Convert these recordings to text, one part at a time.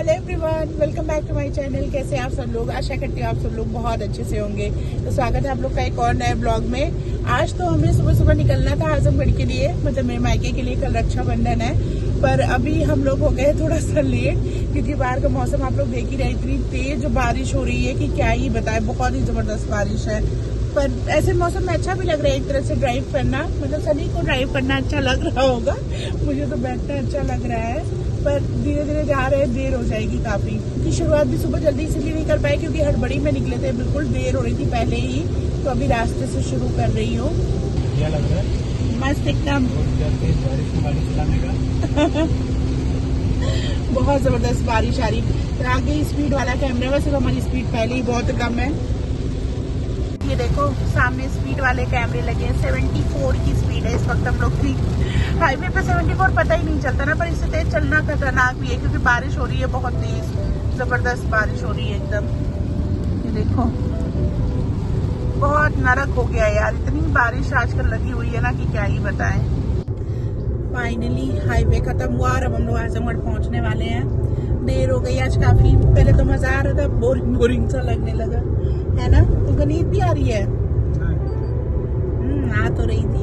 Hello everyone, welcome back to my channel. कैसे आप सब लोग? आशा करती हूँ आप सब लोग बहुत अच्छे से होंगे। तो स्वागत है आप लोग का एक और नए ब्लॉग में। आज तो हमें सुबह सुबह निकलना था आजमगढ़ के लिए, मतलब मेरे मायके के लिए। कल रक्षाबंधन है, पर अभी हम लोग हो गए थोड़ा सा लेट, क्योंकि बाहर का मौसम आप लोग देख ही रहे, इतनी तेज बारिश हो रही है कि क्या ही बताए। बहुत ही जबरदस्त बारिश है, पर ऐसे मौसम में अच्छा भी लग रहा है एक तरह से ड्राइव करना। मतलब सभी को ड्राइव करना अच्छा लग रहा होगा, मुझे तो बैठना अच्छा लग रहा है। पर धीरे धीरे जा रहे हैं, देर हो जाएगी काफी, क्योंकि शुरुआत भी सुबह जल्दी इसलिए नहीं कर पाए क्योंकि हड़बड़ी में निकले थे, बिल्कुल देर हो रही थी पहले ही। तो अभी रास्ते से शुरू कर रही हूँ। क्या लग रहा है? मस्त एकदम। का बहुत जबरदस्त बारिश आ रही। आगे स्पीड वाला कैमरा, वैसे तो हमारी स्पीड पहले ही बहुत कम है। ये देखो सामने स्पीड वाले कैमरे लगे हैं। 74 की स्पीड है इस वक्त हम लोग की। हाईवे पे 74 पता ही नहीं चलता ना, पर इससे तेज चलना खतरनाक भी है क्योंकि बारिश हो रही है, बहुत तेज जबरदस्त बारिश हो रही है एकदम। ये देखो बहुत नरक हो गया यार, इतनी बारिश आजकल लगी हुई है ना कि क्या ही बताएं। फाइनली हाईवे खत्म हुआ और अब हम लोग आजमगढ़ पहुंचने वाले हैं। देर हो गई आज काफी। पहले तो मजा आ रहा था, बोरिंग बोरिंग सा लगने लगा है ना। तो नींद भी आ रही है। आ तो रही थी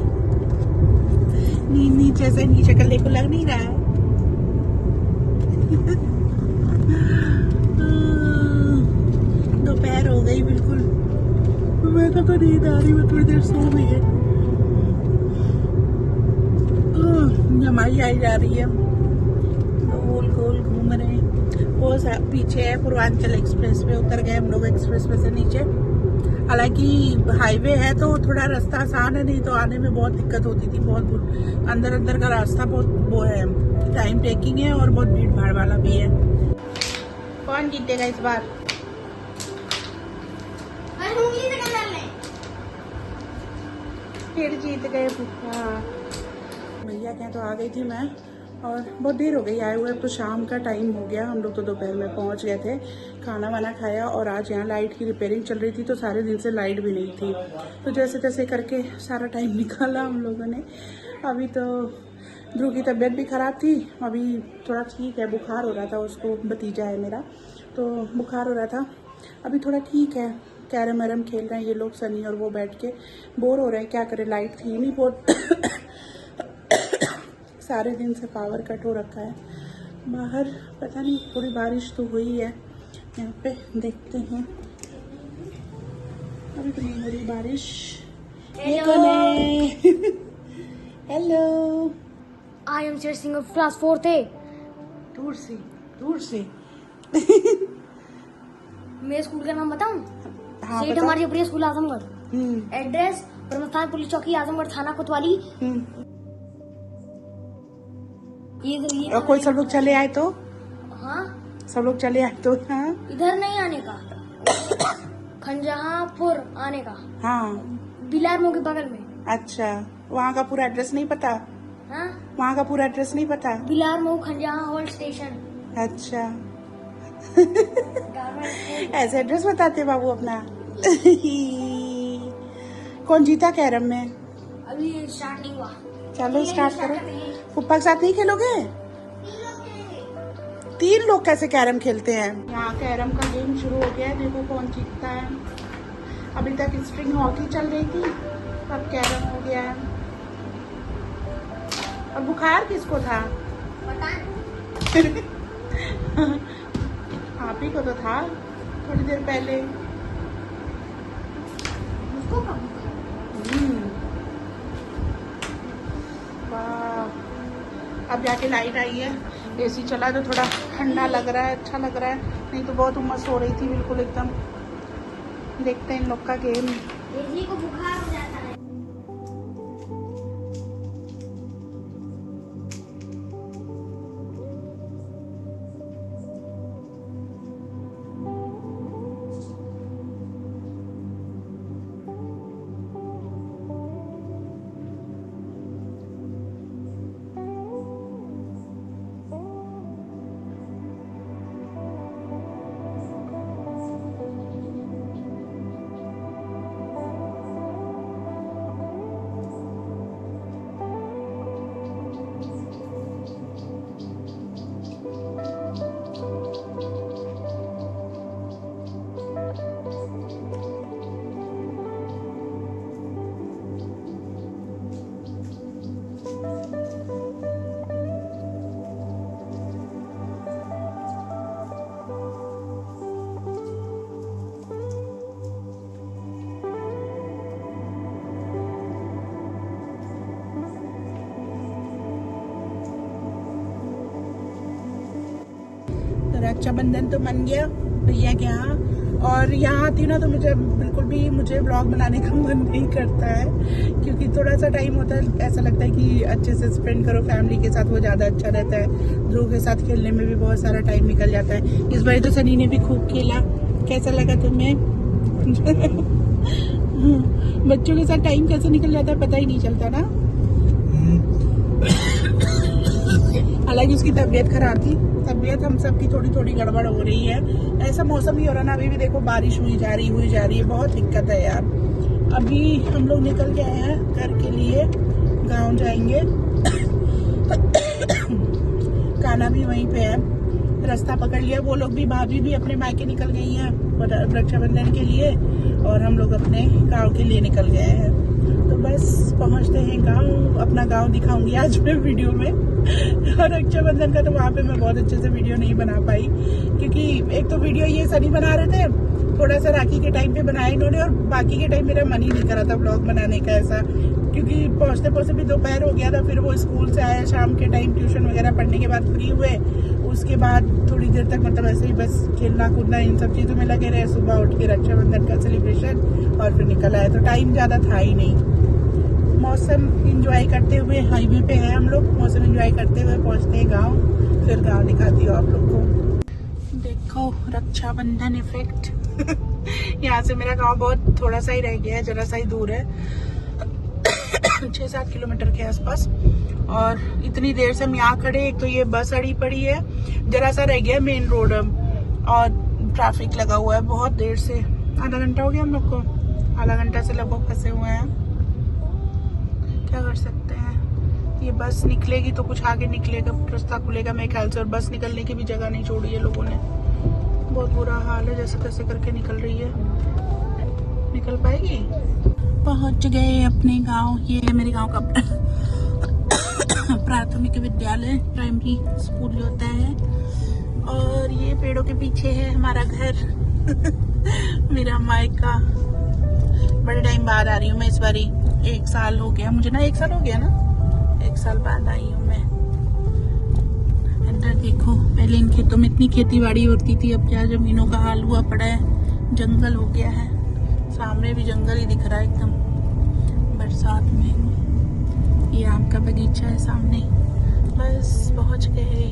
नींद, नीचे से नीचे कल देखो लग नहीं रहा है। दोपहर हो गई बिल्कुल। मैं तो नींद आ रही, मैं थोड़ी देर सो भी है। जमाई आई जा रही है, गोल गोल घूम रहे हैं। वो पीछे है पूर्वांचल एक्सप्रेस वे, उतर गए हम लोग एक्सप्रेस वे से नीचे। हालांकि हाईवे है तो थोड़ा रास्ता आसान है, नहीं तो आने में बहुत दिक्कत होती थी। बहुत अंदर अंदर का रास्ता बहुत वो है, टाइम टेकिंग है और बहुत भीड़ भाड़ वाला भी है। कौन जीतेगा इस बार? फिर जीत गए भैया। क्या तो आ गई थी मैं, और बहुत देर हो गई आए हुए। अब तो शाम का टाइम हो गया, हम लोग तो दोपहर में पहुंच गए थे। खाना वाना खाया और आज यहाँ लाइट की रिपेयरिंग चल रही थी, तो सारे दिन से लाइट भी नहीं थी। तो जैसे तैसे करके सारा टाइम निकाला हम लोगों ने। अभी तो ध्रुव की तबीयत भी ख़राब थी, अभी थोड़ा ठीक है। बुखार हो रहा था उसको, भतीजा है मेरा, तो बुखार हो रहा था। अभी थोड़ा ठीक है। कैरम वैरम खेल रहे हैं ये लोग, सनी और वो बैठ के। बोर हो रहे हैं, क्या करें, लाइट थी नहीं बहुत। सारे दिन से पावर कट हो रखा है। बाहर पता नहीं, थोड़ी बारिश तो हुई है यहाँ पे, देखते हैं। अभी तो नहीं हो रही बारिश। ये कौन है? Hello. I am Sher Singh class 4 थे। दूर से दूर से। मेरे स्कूल का नाम बताऊं? हाँ, सेठ बता। हमारी प्रिय स्कूल आजमगढ़। एड्रेस ब्रह्मस्थान पुलिस चौकी आजमगढ़, थाना कोतवाली। ये और कोई सब लोग चले आए तो? हाँ, सब लोग चले आए तो? हाँ इधर नहीं आने का, खंजहापुर आने का, हाँ। बिलार मोड़ के बगल में। अच्छा, वहाँ का पूरा एड्रेस नहीं पता? हाँ, वहाँ का पूरा एड्रेस नहीं पता? बिलार मोड़ खंजहा होल्ड स्टेशन। अच्छा। ऐसे एड्रेस बताते बाबू अपना। कौन जीता कैरम में? अभी स्टार्ट नहीं हुआ। चलो स्टार्ट करो। पुप्पा के साथ नहीं खेलोगे? 3 लोग कैसे कैरम खेलते हैं? यहाँ कैरम का गेम शुरू हो गया है, देखो कौन जीतता है। अभी तक स्ट्रिंग हॉकी चल रही थी, अब कैरम हो गया है। और बुखार किसको था? आप ही को तो था थोड़ी देर पहले। वाह, अब जाके लाइट आई है, एसी चला है तो थोड़ा ठंडा लग रहा है, अच्छा लग रहा है। नहीं तो बहुत उमस हो रही थी बिल्कुल एकदम। देखते हैं इन लोग का गेम। एसी को बुखार हो जाता है। रक्षाबंधन तो मन गया भैया के यहाँ, और यहाँ आती हूँ ना तो मुझे बिल्कुल भी ब्लॉग बनाने का मन नहीं करता है, क्योंकि थोड़ा सा टाइम होता है, ऐसा लगता है कि अच्छे से स्पेंड करो फैमिली के साथ, वो ज़्यादा अच्छा रहता है। ध्रुव के साथ खेलने में भी बहुत सारा टाइम निकल जाता है। इस बार तो सनी ने भी खूब खेला। कैसा लगा तुम्हें? बच्चों के साथ टाइम कैसे निकल जाता है पता ही नहीं चलता ना। हालांकि उसकी तबीयत खराब थी, तबीयत हम सबकी थोड़ी थोड़ी गड़बड़ हो रही है। ऐसा मौसम ही हो रहा ना, अभी भी देखो बारिश हुई जा रही है, बहुत दिक्कत है यार। अभी हम लोग निकल गए हैं घर के लिए, गांव जाएंगे। काना भी वहीं पे है, रास्ता पकड़ लिया। वो लोग भी, भाभी भी अपने मायके निकल गई हैं रक्षाबंधन के लिए, और हम लोग अपने गांव के लिए निकल गए हैं। तो बस पहुंचते हैं गांव। अपना गांव दिखाऊंगी आज मैं वीडियो में। और रक्षाबंधन का तो वहाँ पे मैं बहुत अच्छे से वीडियो नहीं बना पाई, क्योंकि एक तो वीडियो ये सनी बना रहे थे, थोड़ा सा राखी के टाइम पे बनाया इन्होंने, और बाकी के टाइम मेरा मन ही नहीं करा था व्लॉग बनाने का ऐसा, क्योंकि पहुँचते पहुँचते भी दोपहर हो गया था। फिर वो स्कूल से आए शाम के टाइम, ट्यूशन वगैरह पढ़ने के बाद फ्री हुए, उसके बाद थोड़ी देर तक मतलब ऐसे ही बस खेलना कूदना इन सब चीज़ों में लगे रहे। सुबह उठ के रक्षाबंधन का सेलिब्रेशन, और फिर निकल आए, तो टाइम ज़्यादा था ही नहीं। मौसम एंजॉय करते हुए, हाईवे पे है हम लोग, मौसम एंजॉय करते हुए पहुंचते हैं गांव। फिर गांव दिखाती हूँ आप लोग को। देखो रक्षाबंधन इफेक्ट। यहाँ से मेरा गांव बहुत थोड़ा सा ही रह गया है, जरा सा ही दूर है, 6-7 किलोमीटर के आसपास। और इतनी देर से हम यहाँ खड़े, एक तो ये बस अड़ी पड़ी है, जरा सा रह गया मेन रोड, और ट्रैफिक लगा हुआ है बहुत देर से। आधा घंटा हो गया हम लोग को, आधा घंटा से लगभग फंसे हुए हैं। क्या कर सकते हैं, ये बस निकलेगी तो कुछ आगे निकलेगा, रास्ता खुलेगा मेरे ख्याल से। और बस निकलने की भी जगह नहीं छोड़ी है लोगों ने, बहुत बुरा हाल है। जैसे तैसे करके निकल रही है, निकल पाएगी। पहुंच गए अपने गांव। ये है मेरे गांव का प्राथमिक विद्यालय, प्राइमरी स्कूल जो होता है, और ये पेड़ों के पीछे है हमारा घर। मेरा मायका। बड़े टाइम बाद आ रही हूँ मैं इस बारी, 1 साल हो गया मुझे ना, 1 साल हो गया ना, 1 साल बाद आई हूँ मैं। अंदर देखो, पहले इन खेतों में इतनी खेती बाड़ी होती थी, अब क्या जमीनों का हाल हुआ पड़ा है, जंगल हो गया है। सामने भी जंगल ही दिख रहा है एकदम बरसात में। ये आम का बगीचा है सामने। बस पहुंच गए।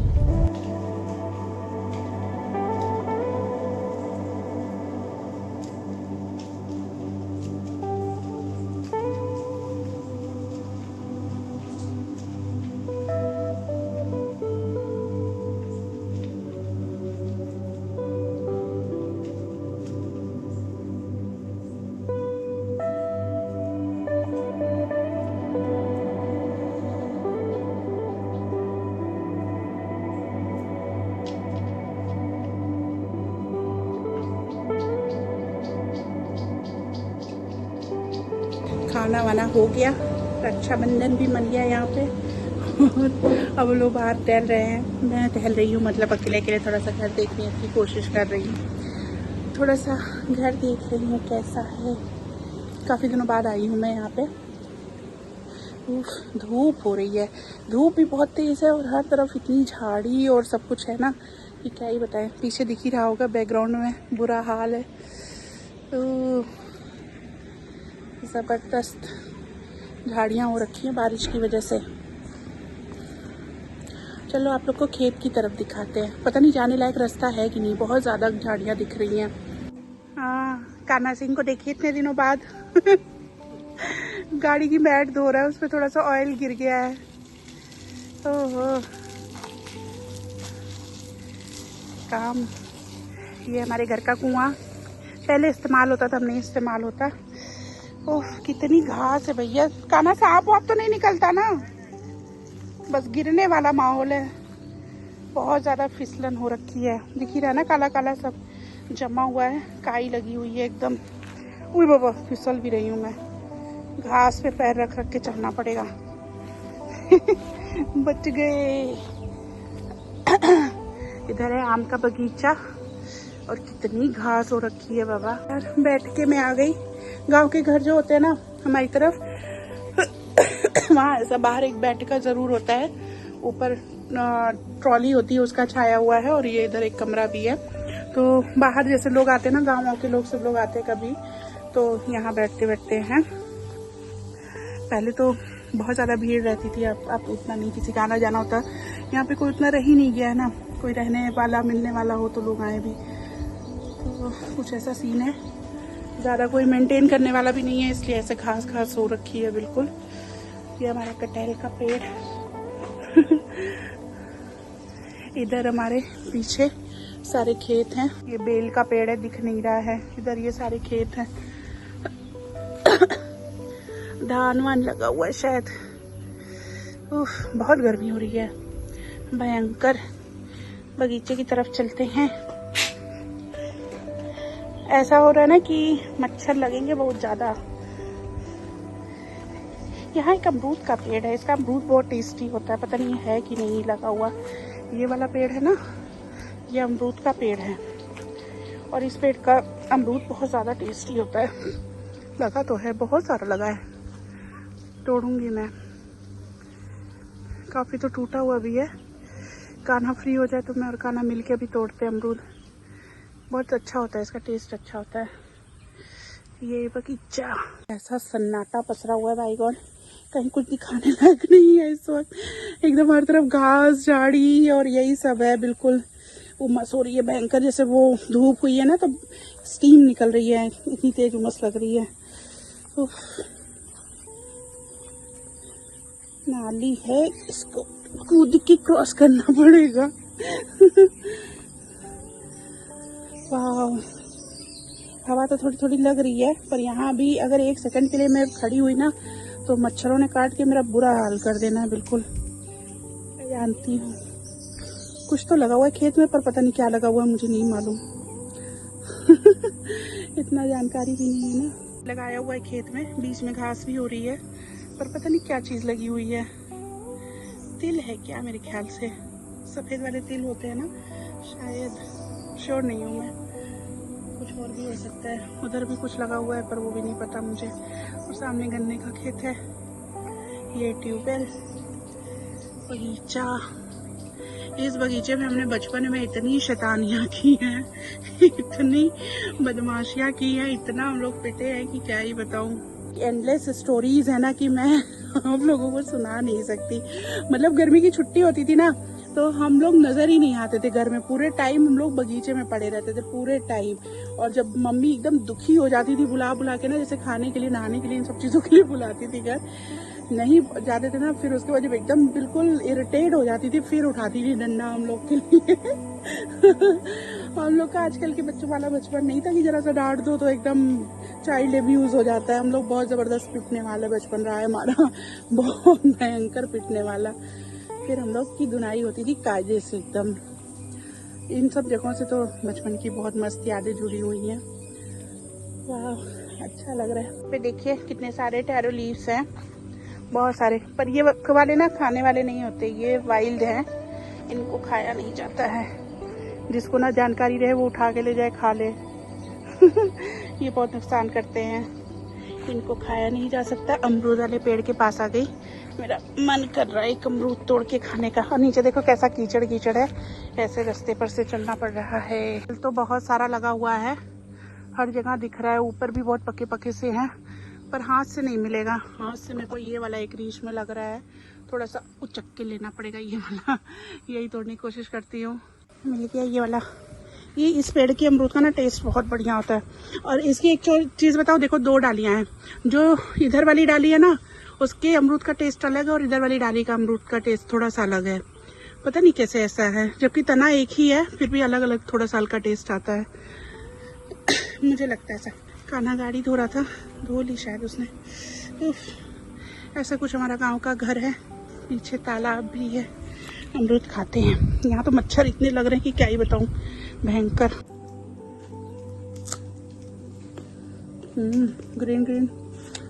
खाना वाना हो गया, रक्षाबंधन भी मन गया यहाँ पे। अब लोग बाहर टहल रहे हैं, मैं टहल रही हूँ, मतलब अकेले अकेले थोड़ा सा घर देखने की कोशिश कर रही हूँ। थोड़ा सा घर देख रही हूँ कैसा है। काफ़ी दिनों बाद आई हूँ मैं यहाँ पे। धूप हो रही है, धूप भी बहुत तेज़ है, और हर तरफ इतनी झाड़ी और सब कुछ है ना, ये क्या ही बताएं। पीछे दिख ही रहा होगा बैकग्राउंड में, बुरा हाल है। ज़बरदस्त झाड़ियाँ हो रखी हैं बारिश की वजह से। चलो आप लोग को खेत की तरफ दिखाते हैं। पता नहीं जाने लायक रास्ता है कि नहीं, बहुत ज़्यादा झाड़ियाँ दिख रही हैं। हाँ, कान्हा सिंह को देखिए इतने दिनों बाद। गाड़ी की मैट धो रहा है, उस पर थोड़ा सा ऑयल गिर गया है। ओहो, काम। ये हमारे घर का कुआं पहले इस्तेमाल होता था, अब नहीं इस्तेमाल होता। ओह कितनी घास है भैया। कान्हा सांप वाप तो नहीं निकलता ना, बस गिरने वाला माहौल है। बहुत ज़्यादा फिसलन हो रखी है, दिख ही रहा है ना, काला काला सब जमा हुआ है, काई लगी हुई है एकदम। उई बाबा, फिसल भी रही हूँ मैं। घास पे पैर रख रख के चलना पड़ेगा। बच गए। इधर है आम का बगीचा, और कितनी घास हो रखी है बाबा। यार बैठ के मैं आ गई। गांव के घर जो होते हैं ना हमारी तरफ, वहाँ ऐसा बाहर एक बैठका जरूर होता है, ऊपर ट्रॉली होती है उसका छाया हुआ है, और ये इधर एक कमरा भी है। तो बाहर जैसे लोग आते हैं ना, गाँव के लोग सब लोग आते हैं कभी, तो यहाँ बैठते हैं। पहले तो बहुत ज़्यादा भीड़ रहती थी, अब उतना नहीं, किसी का आना जाना होता। यहाँ पे कोई उतना रह ही नहीं गया है ना, कोई रहने वाला मिलने वाला हो तो लोग आए भी। तो कुछ ऐसा सीन है, ज़्यादा कोई मेंटेन करने वाला भी नहीं है, इसलिए ऐसे घास घास हो रखी है बिल्कुल। ये हमारा कटहल का पेड़ इधर हमारे पीछे सारे खेत हैं। ये बेल का पेड़ है, दिख नहीं रहा है। इधर ये सारे खेत हैं, धान वान लगा हुआ है शायद। उफ, बहुत गर्मी हो रही है, भयंकर। बगीचे की तरफ चलते हैं। ऐसा हो रहा है ना कि मच्छर लगेंगे बहुत ज्यादा। यहाँ एक अमरूद का पेड़ है, इसका अमरूद बहुत टेस्टी होता है, पता नहीं है कि नहीं लगा हुआ। ये वाला पेड़ है ना, ये अमरूद का पेड़ है, और इस पेड़ का अमरूद बहुत ज़्यादा टेस्टी होता है। लगा तो है, बहुत सारा लगा है, तोड़ूंगी मैं। काफ़ी तो टूटा हुआ भी है। कान्हा फ्री हो जाए तो मैं और कान्हा मिलके भी तोड़ते हैं अमरूद। बहुत अच्छा होता है, इसका टेस्ट अच्छा होता है। ये बगीचा, ऐसा सन्नाटा पसरा हुआ है भाई गॉड, कहीं कुछ दिखाने लायक नहीं है इस वक्त। एकदम हर तरफ घास झाड़ी और यही सब है, बिल्कुल उमस हो रही है भयंकर। जैसे वो धूप हुई है ना, तो स्टीम निकल रही है, इतनी तेज उमस लग रही है। नाली है, इसको कूद के क्रॉस करना पड़ेगा। वाह, हवा तो थोड़ी थोड़ी लग रही है, पर यहाँ भी अगर 1 सेकंड के लिए मैं खड़ी हुई ना, तो मच्छरों ने काट के मेरा बुरा हाल कर देना है बिल्कुल। मैं जानती हूँ कुछ तो लगा हुआ है खेत में, पर पता नहीं क्या लगा हुआ है, मुझे नहीं मालूम। इतना जानकारी भी नहीं है ना। लगाया हुआ है खेत में, बीच में घास भी हो रही है, पर पता नहीं क्या चीज लगी हुई है। तिल है क्या, मेरे ख्याल से सफेद वाले तिल होते हैं ना शायद, श्योर नहीं हूँ मैं। कुछ और भी हो सकता है। उधर भी कुछ लगा हुआ है, पर वो भी नहीं पता मुझे। और सामने गन्ने का खेत है। ये ट्यूबवेल, बगीचा। इस बगीचे में हमने बचपन में इतनी शैतानियाँ की हैं, इतनी बदमाशियाँ की हैं, इतना हम लोग पिटे हैं कि क्या ही बताऊँ। एंडलेस स्टोरीज है ना कि मैं आप लोगों को सुना नहीं सकती। मतलब गर्मी की छुट्टी होती थी ना, तो हम लोग नजर ही नहीं आते थे घर में। पूरे टाइम हम लोग बगीचे में पड़े रहते थे, पूरे टाइम। और जब मम्मी एकदम दुखी हो जाती थी, बुला बुला के ना, जैसे खाने के लिए, नहाने के लिए, इन सब चीजों के लिए बुलाती थी घर, नहीं जाते थे ना, फिर उसके बाद जब एकदम बिल्कुल इरिटेट हो जाती थी, फिर उठाती थी डंडा हम लोग के लिए। हम लोग का आजकल के बच्चों वाला बचपन नहीं था कि जरा सा डांट दो तो एकदम चाइल्ड अब्यूज हो जाता है। हम लोग बहुत जबरदस्त पिटने वाला बचपन रहा है हमारा, बहुत भयंकर पिटने वाला। फिर हम लोग की धुनाई होती थी कायदे से एकदम। इन सब जगहों से तो बचपन की बहुत मस्त यादें जुड़ी हुई हैं। वाह, अच्छा लग रहा है। पे देखिए कितने सारे टैरो लीव्स हैं, बहुत सारे। पर ये वाले ना खाने वाले नहीं होते, ये वाइल्ड हैं, इनको खाया नहीं जाता है। जिसको ना जानकारी रहे वो उठा के ले जाए, खा ले। ये बहुत नुकसान करते हैं, इनको खाया नहीं जा सकता। अमरूद वाले पेड़ के पास आ गई, मेरा मन कर रहा है एक अमरूद तोड़ के खाने का। और नीचे देखो कैसा कीचड़ कीचड़ है, ऐसे रास्ते पर से चलना पड़ रहा है। तो बहुत सारा लगा हुआ है, हर जगह दिख रहा है। ऊपर भी बहुत पके पके से हैं, पर हाथ से नहीं मिलेगा। हाथ से मेरे को ये वाला एक रीच में लग रहा है, थोड़ा सा उचक के लेना पड़ेगा ये वाला। यही तोड़ने की कोशिश करती हूँ। मिल गया ये वाला। ये इस पेड़ की अमरूद का ना टेस्ट बहुत बढ़िया होता है। और इसकी एक चीज़ बताओ, देखो 2 डालियाँ हैं। जो इधर वाली डाली है ना, उसके अमरूद का टेस्ट अलग है, और इधर वाली डाली का अमरूद का टेस्ट थोड़ा सा अलग है। पता नहीं कैसे ऐसा है, जबकि तना एक ही है, फिर भी अलग अलग थोड़ा सा हल्का टेस्ट आता है। मुझे लगता है ऐसा। कान्हा गाड़ी धो रहा था, धो ली शायद उसने। ऐसा कुछ हमारा गांव का घर है, पीछे तालाब भी है। अमरूद खाते हैं। यहाँ तो मच्छर इतने लग रहे हैं कि क्या ही बताऊं, भयंकर। Green green.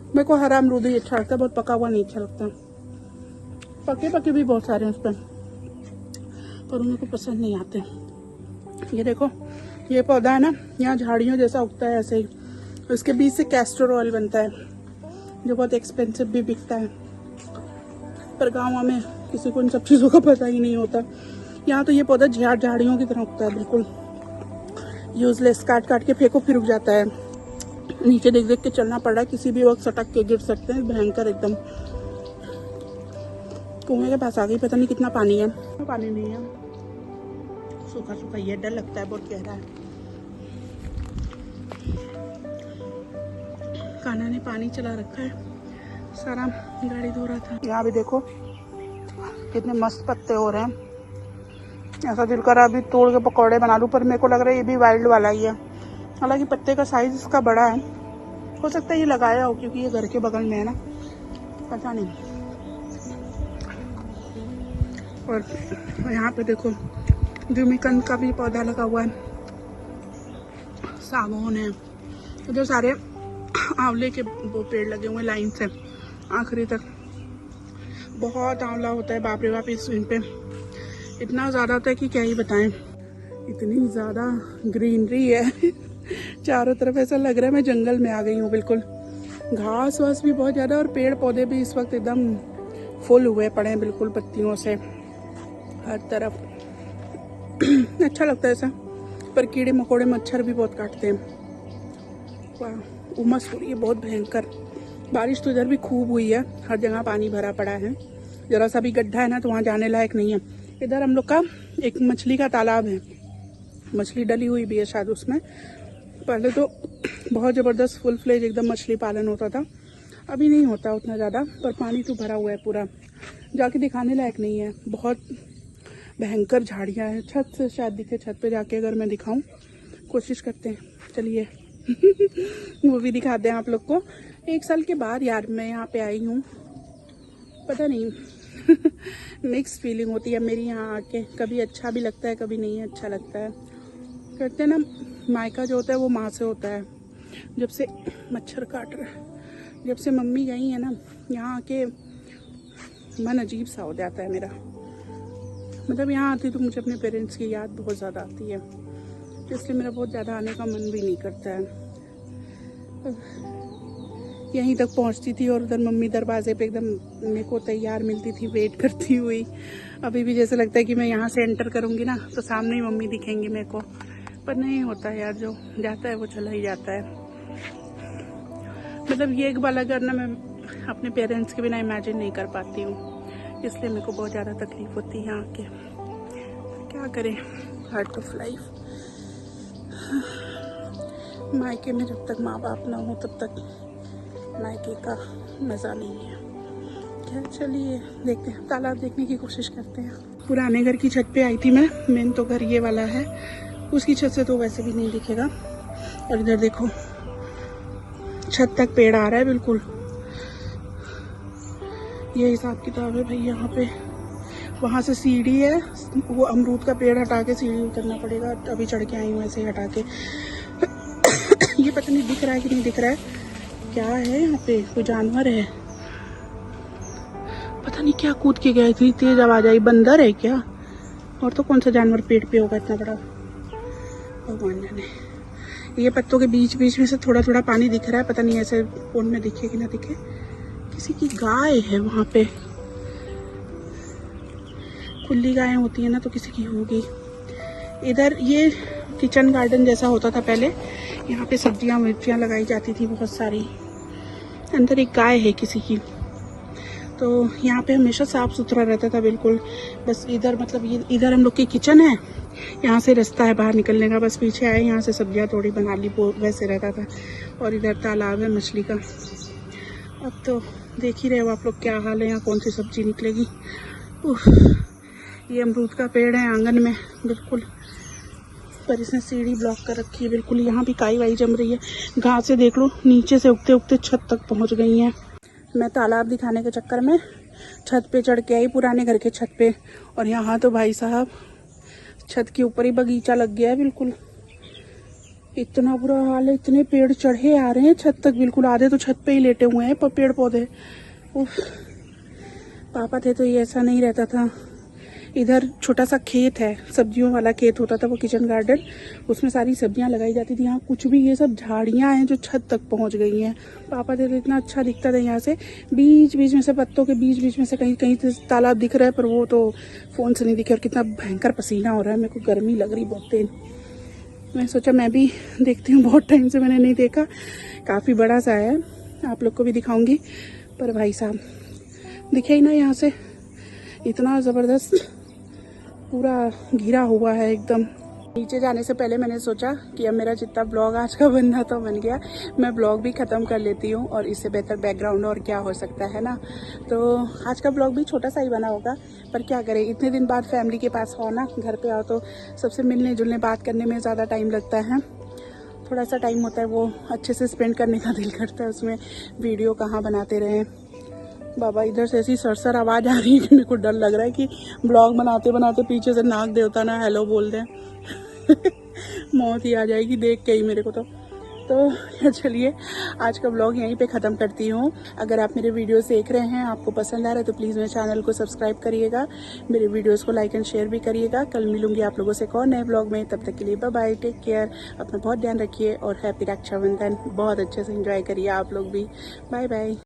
मेरे को हरा अमरूद ही अच्छा लगता है, बहुत पका हुआ नहीं अच्छा लगता। पके पके भी बहुत सारे हैं उस पर मेरे को पसंद नहीं आते। ये देखो, ये पौधा है ना, यहाँ झाड़ियों जैसा उगता है ऐसे ही। उसके बीच से कैस्टर ऑयल बनता है, जो बहुत एक्सपेंसिव भी बिकता है। पर गाँव में किसी को इन सब चीज़ों का पता ही नहीं होता। यहाँ तो ये पौधा झाड़ियों की तरह उगता है, बिल्कुल यूजलेस, काट काट के फेंको फिर उग जाता है। नीचे देख देख के चलना पड़ रहा है, किसी भी वक्त सटक के गिर सकते हैं, भयंकर एकदम। कुएं के पास आ गई, पता नहीं कितना पानी है। पानी नहीं है, सूखा सूखा, ये डर लगता है, बहुत गहरा है। कान्हा ने पानी चला रखा है, सारा गाड़ी धो रहा था। यहाँ भी देखो कितने मस्त पत्ते हो रहे हैं, ऐसा दिल कर रहा अभी तोड़ के पकौड़े बना लूं, पर मेरे को लग रहा है ये भी वाइल्ड वाला ही है। हालांकि पत्ते का साइज इसका बड़ा है, हो सकता है ये लगाया हो क्योंकि ये घर के बगल में है ना, पता नहीं। और यहाँ पे देखो जुमीकंद का भी पौधा लगा हुआ है, सागौन है, जो सारे आंवले के वो पेड़ लगे हुए लाइन से आखिरी तक। बहुत आंवला होता है, बाप रे बाप, इस इन पे इतना ज़्यादा होता है कि क्या ही बताएं। इतनी ज़्यादा ग्रीनरी है चारों तरफ, ऐसा लग रहा है मैं जंगल में आ गई हूँ बिल्कुल। घास वास भी बहुत ज़्यादा और पेड़ पौधे भी इस वक्त एकदम फुल हुए पड़े हैं बिल्कुल पत्तियों से हर तरफ। अच्छा लगता है ऐसा, पर कीड़े मकोड़े मच्छर भी बहुत काटते हैं। वाह, उमस हो रही है बहुत भयंकर। बारिश तो इधर भी खूब हुई है, हर जगह पानी भरा पड़ा है, जरा सा भी गड्ढा है ना तो वहाँ जाने लायक नहीं है। इधर हम लोग का एक मछली का तालाब है, मछली डली हुई भी है शायद उसमें। पहले तो बहुत ज़बरदस्त फुल फ्लेज एकदम मछली पालन होता था, अभी नहीं होता उतना ज़्यादा, पर पानी तो भरा हुआ है पूरा, जाके दिखाने लायक नहीं है। बहुत भयंकर झाड़ियाँ हैं, छत से शायद दिखे, छत पे जाके अगर मैं दिखाऊं, कोशिश करते हैं, चलिए वो भी दिखाते हैं आप लोग को। 1 साल के बाद यार मैं यहाँ पे आई हूँ, पता नहीं मिक्स फीलिंग होती है मेरी यहाँ आके, कभी अच्छा भी लगता है, कभी नहीं अच्छा लगता है। कहते हैं ना मायका जो होता है वो माँ से होता है। जब से मच्छर काट रहा है, जब से मम्मी गई है ना यहाँ आके मन अजीब सा हो जाता है मेरा। मतलब यहाँ आती तो मुझे अपने पेरेंट्स की याद बहुत ज़्यादा आती है, इसलिए मेरा बहुत ज़्यादा आने का मन भी नहीं करता है। यहीं तक पहुँचती थी और उधर मम्मी दरवाजे पे एकदम मेरे को तैयार मिलती थी वेट करती हुई। अभी भी जैसे लगता है कि मैं यहाँ से एंटर करूँगी ना तो सामने ही मम्मी दिखेंगी मेरे को, पर नहीं होता यार, जो जाता है वो चला ही जाता है। मतलब ये एक वाला करना मैं अपने पेरेंट्स के बिना इमेजिन नहीं कर पाती हूँ, इसलिए मेरे को बहुत ज़्यादा तकलीफ होती है यहाँ के। क्या करें, हार्ट ऑफ लाइफ। मायके में जब तक माँ बाप ना हो तब तक मायके का मज़ा नहीं है। क्या, चलिए देखते हैं, तालाब देखने की कोशिश करते हैं। पुराने घर की छत पे आई थी मैं, मेन तो घर ये वाला है, उसकी छत से तो वैसे भी नहीं दिखेगा। और इधर देखो छत तक पेड़ आ रहा है बिल्कुल, ये हिसाब किताब है भाई यहाँ पे। वहाँ से सीढ़ी है, वो अमरूद का पेड़ हटा के सीढ़ी उतरना पड़ेगा, अभी चढ़ के आई हूँ ऐसे ही हटा के। ये पता नहीं दिख रहा है कि नहीं दिख रहा है, क्या है यहाँ पे, कोई जानवर है पता नहीं क्या, कूद के गया, इतनी तेज आवाज आई। बंदर है क्या, और तो कौन सा जानवर पेड़ पे होगा इतना बड़ा, भगवान जाने। ये पत्तों के बीच बीच में से थोड़ा थोड़ा पानी दिख रहा है, पता नहीं ऐसे फोन में दिखे कि ना दिखे। किसी की गाय है वहाँ पे, खुली गायें होती है ना तो किसी की होगी। इधर ये किचन गार्डन जैसा होता था पहले, यहाँ पे सब्जियां मिर्चियाँ लगाई जाती थी बहुत सारी। अंदर एक गाय है किसी की, तो यहाँ पे हमेशा साफ सुथरा रहता था बिल्कुल। बस इधर मतलब ये इधर हम लोग की किचन है, यहाँ से रास्ता है बाहर निकलने का, बस पीछे आए यहाँ से सब्जियाँ थोड़ी बना ली, वो वैसे रहता था। और इधर तालाब है मछली का। अब तो देख ही रहे हो आप लोग क्या हाल है, यहाँ कौन सी सब्जी निकलेगी। ये अमरूद का पेड़ है आंगन में बिल्कुल, पर इसने सीढ़ी ब्लॉक कर रखी है बिल्कुल। यहाँ भी काई वाई जम रही है, घास से देख लो नीचे से उगते उगते छत तक पहुँच गई हैं। मैं तालाब दिखाने के चक्कर में छत पे चढ़ के आई, पुराने घर के छत पे, और यहाँ तो भाई साहब छत के ऊपर ही बगीचा लग गया है बिल्कुल। इतना बुरा हाल है, इतने पेड़ चढ़े आ रहे हैं छत तक बिल्कुल, आधे तो छत पे ही लेटे हुए हैं पेड़ पौधे। उफ, पापा थे तो ये ऐसा नहीं रहता था, इधर छोटा सा खेत है, सब्जियों वाला खेत होता था वो किचन गार्डन, उसमें सारी सब्जियां लगाई जाती थी। यहाँ कुछ भी, ये सब झाड़ियां हैं जो छत तक पहुंच गई हैं। पापा थे तो इतना अच्छा दिखता था यहाँ से, बीच बीच में से पत्तों के बीच बीच में से कहीं कहीं से तालाब दिख रहा है, पर वो तो फ़ोन से नहीं दिखे। और कितना भयंकर पसीना हो रहा है, मेरे को गर्मी लग रही बहुत तेज। मैं सोचा मैं भी देखती हूँ, बहुत टाइम से मैंने नहीं देखा। काफ़ी बड़ा सा है, आप लोग को भी दिखाऊंगी। पर भाई साहब दिखे ही ना यहाँ से, इतना ज़बरदस्त पूरा घिरा हुआ है एकदम। नीचे जाने से पहले मैंने सोचा कि अब मेरा जितना ब्लॉग आज का बनना तो बन गया, मैं ब्लॉग भी ख़त्म कर लेती हूँ। और इससे बेहतर बैकग्राउंड और क्या हो सकता है ना। तो आज का ब्लॉग भी छोटा सा ही बना होगा, पर क्या करें, इतने दिन बाद फैमिली के पास हो ना, घर पे आओ तो सबसे मिलने जुलने बात करने में ज़्यादा टाइम लगता है। थोड़ा सा टाइम होता है वो अच्छे से स्पेंड करने का दिल करता है, उसमें वीडियो कहाँ बनाते रहें। बाबा इधर से ऐसी सरसर आवाज़ आ रही है कि मेरे को डर लग रहा है कि ब्लॉग बनाते बनाते पीछे से नाग देवता ना हेलो बोल दें। मौत ही आ जाएगी देख के ही मेरे को तो चलिए आज का ब्लॉग यहीं पे ख़त्म करती हूँ। अगर आप मेरे वीडियोस देख रहे हैं, आपको पसंद आ रहा है तो प्लीज़ मेरे चैनल को सब्सक्राइब करिएगा, मेरे वीडियोस को लाइक एंड शेयर भी करिएगा। कल मिलूंगी आप लोगों से एक और नए ब्लॉग में, तब तक के लिए बाय बाय, टेक केयर, अपना बहुत ध्यान रखिए और हैप्पी रक्षाबंधन। बहुत अच्छे से एंजॉय करिए आप लोग भी। Bye bye.